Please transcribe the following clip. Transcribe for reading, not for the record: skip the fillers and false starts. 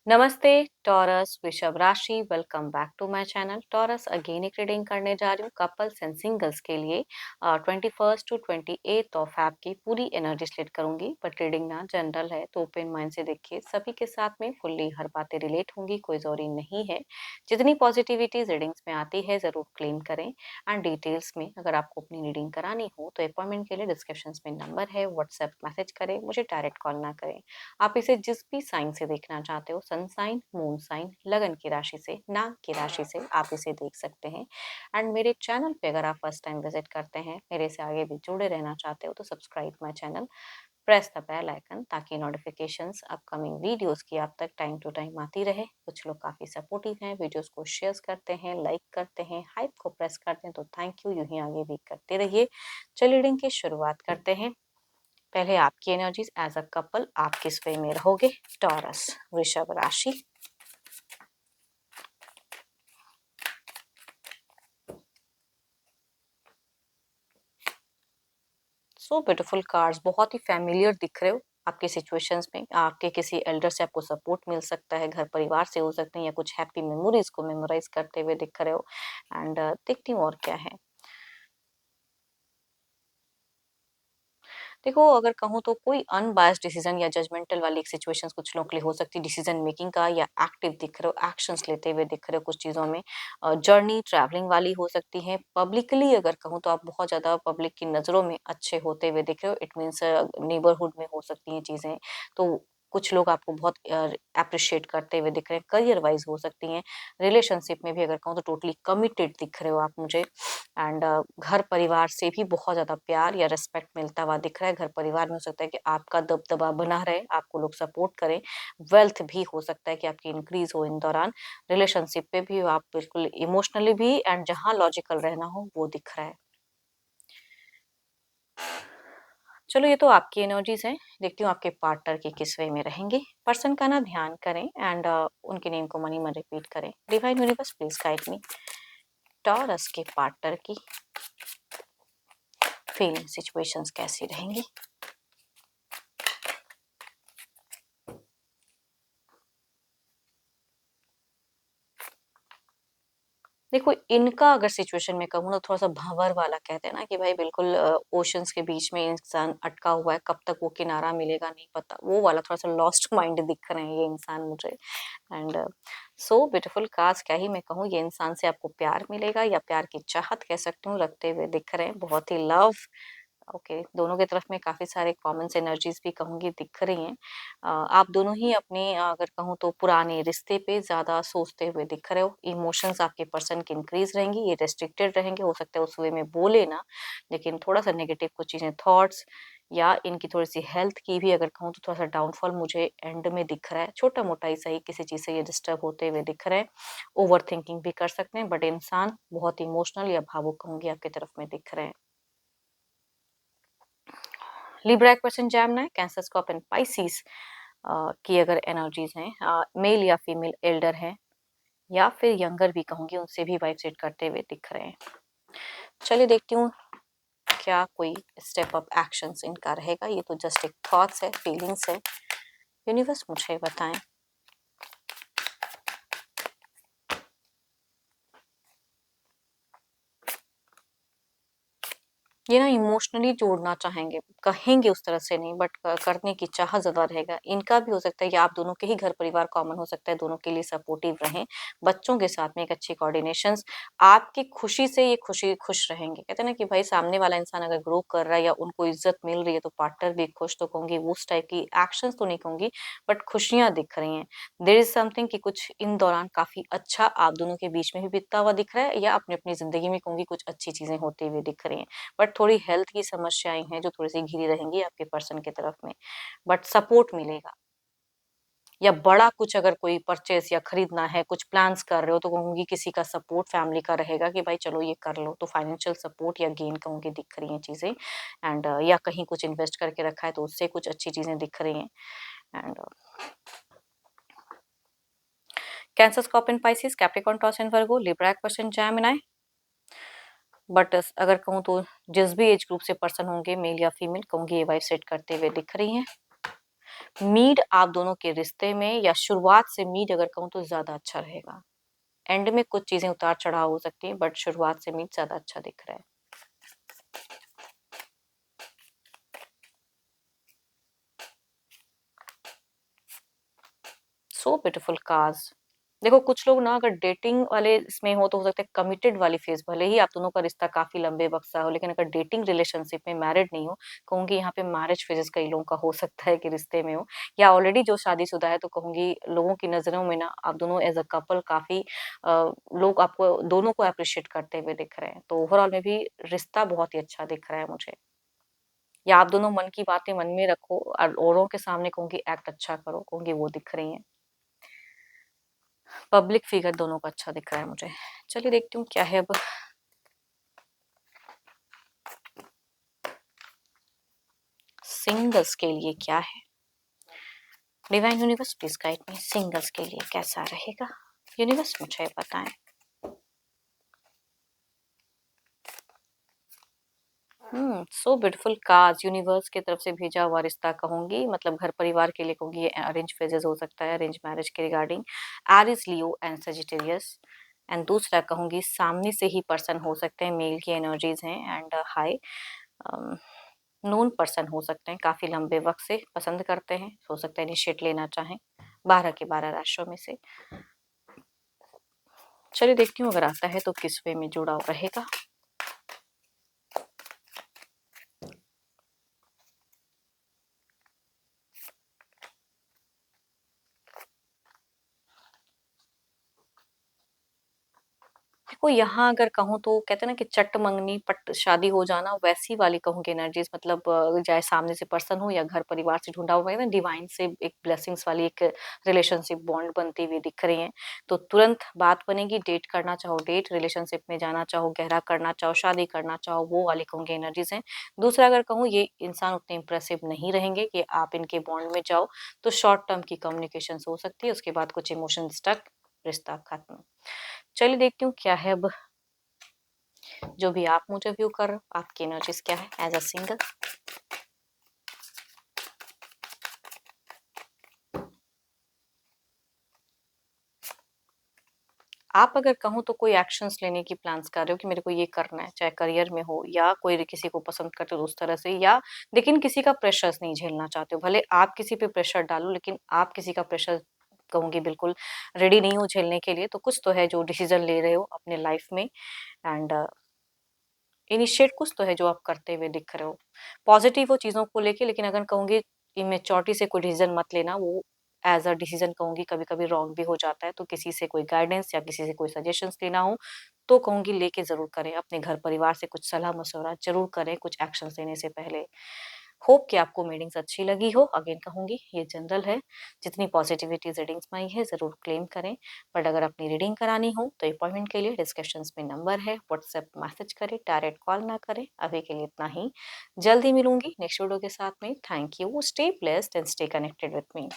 नमस्ते टॉरस वृषभ राशि। Welcome back to my channel Taurus. Again एक रीडिंग करने जा रही हूँ कपल्स एंड सिंगल्स के लिए 21 टू 28 ऑफ ऐप की पूरी एनर्जी स्प्लिट करूंगी। बट रीडिंग ना जनरल है तो ओपन माइंड से देखिए, सभी के साथ में फुल्ली हर बातें रिलेट होंगी, कोई जरूरी नहीं है। जितनी पॉजिटिविटी रीडिंग्स में आती है जरूर क्लेम करें। एंड डिटेल्स में अगर आपको अपनी रीडिंग करानी हो तो अपॉइंटमेंट के लिए डिस्क्रिप्शन में नंबर है, व्हाट्सएप मैसेज करें, मुझे डायरेक्ट कॉल ना करें। आप इसे जिस भी साइन से देखना चाहते हो, सन साइन, मून साइन, लगन की राशि से, नाग की राशि से आप इसे देख सकते हैं। एंड मेरे चैनल पे अगर आप फर्स्ट टाइम विजिट करते हैं, मेरे से आगे भी जुड़े रहना चाहते हो तो subscribe my channel, press the bell icon ताकि नोटिफिकेशंस अपकमिंग वीडियोस की आप तक टाइम टू टाइम आती रहे। कुछ लोग काफ़ी सपोर्टिव हैं, वीडियोस को शेयर करते हैं, लाइक करते हैं, हाइप को प्रेस करते हैं, तो थैंक यू, यूं ही आगे भी करते रहिए। चलिए रीडिंग की शुरुआत करते हैं। पहले आपकी एनर्जीज एज अ कपल, आप किस वे में रहोगे? टॉरस वृषभ राशि। सो ब्यूटीफुल कार्ड्स, बहुत ही फैमिलियर दिख रहे हो। आपके सिचुएशंस में आपके किसी एल्डर से आपको सपोर्ट मिल सकता है, घर परिवार से हो सकते हैं, या कुछ हैप्पी मेमोरीज को मेमोराइज करते हुए दिख रहे हो। एंड देखती हूँ और क्या है। देखो, अगर कहूँ तो कोई अनबायस्ड डिसीजन या जजमेंटल वाली एक सिचुएशंस कुछ लोगों के लिए हो सकती है, डिसीजन मेकिंग का, या एक्टिव दिख रहे हो, एक्शंस लेते हुए दिख रहे हो कुछ चीज़ों में। जर्नी ट्रैवलिंग वाली हो सकती है। पब्लिकली अगर कहूँ तो आप बहुत ज़्यादा पब्लिक की नज़रों में अच्छे होते हुए दिख रहे हो। इट मीन्स नेबरहुड में हो सकती हैं चीज़ें। तो कुछ लोग आपको बहुत अप्रिशिएट करते हुए दिख रहे हैं। करियर वाइज हो सकती हैं। रिलेशनशिप में भी अगर कहूँ तो टोटली कमिटेड दिख रहे हो आप मुझे। एंड घर परिवार से भी बहुत ज़्यादा प्यार या रिस्पेक्ट मिलता हुआ दिख रहा है। घर परिवार में हो सकता है कि आपका दबदबा बना रहे, आपको लोग सपोर्ट करें। वेल्थ भी हो सकता है कि आपकी इंक्रीज हो इन दौरान। रिलेशनशिप पे भी आप बिल्कुल इमोशनली भी, एंड जहाँ लॉजिकल रहना हो वो दिख रहा है। चलो, ये तो आपकी एनर्जीज हैं। देखती हूँ आपके पार्टनर के किस वे में रहेंगे। पर्सन का ना ध्यान करें एंड उनके नेम को मनी में रिपीट करें। Divine universe please guide me. Taurus के पार्टनर की फीलिंग सिचुएशंस कैसी रहेंगी? देखो, इनका अगर सिचुएशन में कहूँ ना, थोड़ा-सा भंवर वाला कहते हैं ना कि भाई बिल्कुल ओशंस के बीच में इंसान अटका हुआ है, कब तक वो किनारा मिलेगा नहीं पता। वो वाला थोड़ा-सा लॉस्ट माइंड दिख रहे हैं ये इंसान मुझे। एंड सो ब्यूटीफुल कार्ड्स, क्या ही मैं कहूँ, ये इंसान से आपको प्यार मिलेगा या प्यार की चाहत कह सकती हूँ रखते हुए दिख रहे हैं। बहुत ही लव। ओके, दोनों की तरफ में काफ़ी सारे कॉमन्स एनर्जीज़ भी कहूँगी दिख रही हैं। आप दोनों ही अपने अगर कहूँ तो पुराने रिश्ते पे ज़्यादा सोचते हुए दिख रहे हो। इमोशंस आपके पर्सन की इंक्रीज़ रहेंगी, ये रिस्ट्रिक्टेड रहेंगे। हो सकता है उस वे में बोले ना, लेकिन थोड़ा-सा नेगेटिव कुछ चीज़ें, थॉट्स या इनकी थोड़ी-सी हेल्थ की भी अगर कहूँ तो थोड़ा-सा डाउनफॉल मुझे एंड में दिख रहा है। छोटा-मोटा ही सही, किसी चीज़ से ये डिस्टर्ब होते हुए दिख रहे हैं। ओवरथिंकिंग भी कर सकते हैं, बट इंसान बहुत इमोशनल या भावुक कहूँगी आपकी तरफ में दिख रहे हैं। Libra question Jaimini, cancer, scorpion, Pisces की अगर एनर्जीज हैं, मेल या फीमेल एल्डर है या फिर यंगर भी कहूंगी, उनसे भी वाइब सेट करते हुए दिख रहे हैं। चलिए देखती हूँ क्या कोई स्टेप अप एक्शंस इनका रहेगा। ये तो जस्ट एक थॉट्स है, फीलिंग्स है। यूनिवर्स मुझे बताएं। ये ना इमोशनली जोड़ना चाहेंगे, कहेंगे उस तरह से नहीं, बट करने की चाह ज़्यादा रहेगा। इनका भी हो सकता है कि आप दोनों के ही घर परिवार कॉमन हो सकता है, दोनों के लिए सपोर्टिव रहें। बच्चों के साथ में एक अच्छी कोऑर्डिनेशंस, आपकी खुशी से ये खुश रहेंगे। कहते हैं ना कि भाई सामने वाला इंसान अगर ग्रो कर रहा है या उनको इज्जत मिल रही है तो पार्टनर भी खुश, तो कहूँगी उस टाइप की एक्शंस तो नहीं कहूँगी, बट खुशियाँ दिख रही हैं। देयर इज़ समथिंग कि कुछ इन दौरान काफ़ी अच्छा आप दोनों के बीच में भी बीतता हुआ दिख रहा है, या अपनी-अपनी ज़िंदगी में कहूँगी कुछ अच्छी चीज़ें होती हुई दिख रही हैं। बट थोड़ी हेल्थ की समस्याएँ हैं जो थोड़ी-सी घिरी रहेंगी आपके पर्सन की तरफ में, बट सपोर्ट मिलेगा। या बड़ा कुछ अगर कोई परचेज़ या खरीदना है, कुछ प्लान्स कर रहे हो, तो कहूँगी किसी का सपोर्ट फैमिली का रहेगा कि भाई चलो ये कर लो, तो फाइनेंशियल सपोर्ट या गेन कहूँगी दिख रही हैं चीज़ें। एंड या कहीं कुछ इन्वेस्ट करके रखा है तो उससे कुछ अच्छी चीज़ें दिख रही हैं। And cancer, scorpion, Pisces, Capricorn, taurus and Virgo, Libra, Aquarius, Gemini. But अगर कहूँ तो जिस भी एज ग्रुप से पर्सन होंगे, मेल या फीमेल, कहूँगी ये वाइब सेट करते हुए दिख रही हैं। मीड आप दोनों के रिश्ते में या शुरुआत से मीड अगर कहूँ तो ज़्यादा अच्छा रहेगा। एंड में कुछ चीज़ें उतार-चढ़ाव हो सकती हैं बट शुरुआत से मीड ज़्यादा अच्छा दिख रहा है। So beautiful cards. देखो कुछ लोग ना अगर डेटिंग वाले इसमें हो सकता है कमिटेड वाली फेज, भले ही आप दोनों का रिश्ता काफी लंबे वक्त का हो, लेकिन अगर डेटिंग रिलेशनशिप में मैरिड नहीं हो, कहूंगी यहाँ पे मैरिज फेजेस कई लोगों का हो सकता है कि रिश्ते में हो, या ऑलरेडी जो शादीशुदा है तो कहूंगी लोगों की नजरों में ना आप दोनों एज अ कपल काफी लोग आपको दोनों को अप्रिशिएट करते हुए दिख रहे हैं, तो ओवरऑल में भी रिश्ता बहुत ही अच्छा दिख रहा है मुझे। या आप दोनों मन की बातें मन में रखो और औरों के सामने कहूंगी एक्ट अच्छा करो, कहूंगी वो दिख रही है। पब्लिक फिगर दोनों का अच्छा दिख रहा है मुझे। चलिए देखती हूँ क्या है अब। सिंगल्स के लिए क्या है? Divine universe please guide me, singles के लिए कैसा रहेगा? यूनिवर्स मुझे बताएं। सो ब्यूटीफुल कार्ड्स यूनिवर्स की तरफ से भेजा हुआ रिश्ता कहूंगी, मतलब घर परिवार के लिए कहूंगी, ये अरेंज फेजेस हो सकता है, अरेंज मैरिज के regarding Aries Leo and Sagittarius. And दूसरा कहूंगी सामने से ही पर्सन हो सकते हैं, मेल की एनर्जीज हैं एंड हाई नोन पर्सन हो सकते हैं, काफी लंबे वक्त से पसंद करते हैं, हो सकता है इनिशिएट लेना चाहें 12 के 12 राशियों में से। चलिए देखती हूँ अगर आता है तो किस वे में जुड़ाव रहेगा। देखो यहाँ अगर कहूँ तो कहते हैं ना कि चट मंगनी पट शादी हो जाना, वैसी वाली कहूँ कि एनर्जीज, मतलब चाहे सामने से पर्सन हो या घर परिवार से ढूंढा हुआ है ना, डिवाइन से एक ब्लेसिंग्स वाली एक रिलेशनशिप बॉन्ड बनती हुई दिख रही है। तो तुरंत बात बनेगी, डेट करना चाहो डेट, रिलेशनशिप में जाना चाहो, गहरा करना चाहो, शादी करना चाहो, वो वाली कहूँ की एनर्जीज है। दूसरा अगर कहूँ ये इंसान उतने इंप्रेसिव नहीं रहेंगे कि आप इनके बॉन्ड में जाओ, तो शॉर्ट टर्म की कम्युनिकेशन हो सकती है, उसके बाद कुछ इमोशन स्टक, रिश्ता खत्म। चलिए देखती हूँ क्या है अब। जो भी आप मुझे व्यू कर रहे हो, आपकी एनर्जीज क्या है एज अ सिंगल। आप अगर कहूँ तो कोई एक्शंस लेने की प्लान्स कर रहे हो कि मेरे को ये करना है, चाहे करियर में हो या कोई किसी को पसंद करते हो उस तरह से, या लेकिन किसी का प्रेशर्स नहीं झेलना चाहते हो, भले आप किसी पे प्रेशर डालो लेकिन आप किसी का प्रेशर कहूंगी बिल्कुल रेडी नहीं हो झेलने के लिए, तो कुछ तो है जो डिसीजन ले रहे हो अपने लाइफ में एंड इनिशिएट कुछ तो है जो आप करते हुए दिख रहे हो, पॉजिटिव हो चीज़ों को लेके, लेकिन अगर कहूँगी इमेच्योरिटी से कोई डिसीजन मत लेना, वो एज अ डिसीजन कहूँगी कभी कभी रॉन्ग भी हो जाता है, तो किसी से कोई गाइडेंस या किसी से कोई सजेशंस लेना हो तो कहूँगी लेके ज़रूर करें, अपने घर परिवार से कुछ सलाह मशवरा जरूर करें कुछ एक्शन लेने से पहले। होप कि आपको मीटिंग्स अच्छी लगी हो, अगेन कहूँगी ये जनरल है, जितनी पॉजिटिविटी रीडिंग्स में आई है ज़रूर क्लेम करें, बट अगर अपनी रीडिंग करानी हो तो अपॉइंटमेंट के लिए डिस्कशंस में नंबर है, व्हाट्सएप मैसेज करें, डायरेक्ट कॉल ना करें। अभी के लिए इतना ही, जल्द ही मिलूंगी नेक्स्ट वीडियो के साथ में। Thank you, stay blessed and stay connected with me.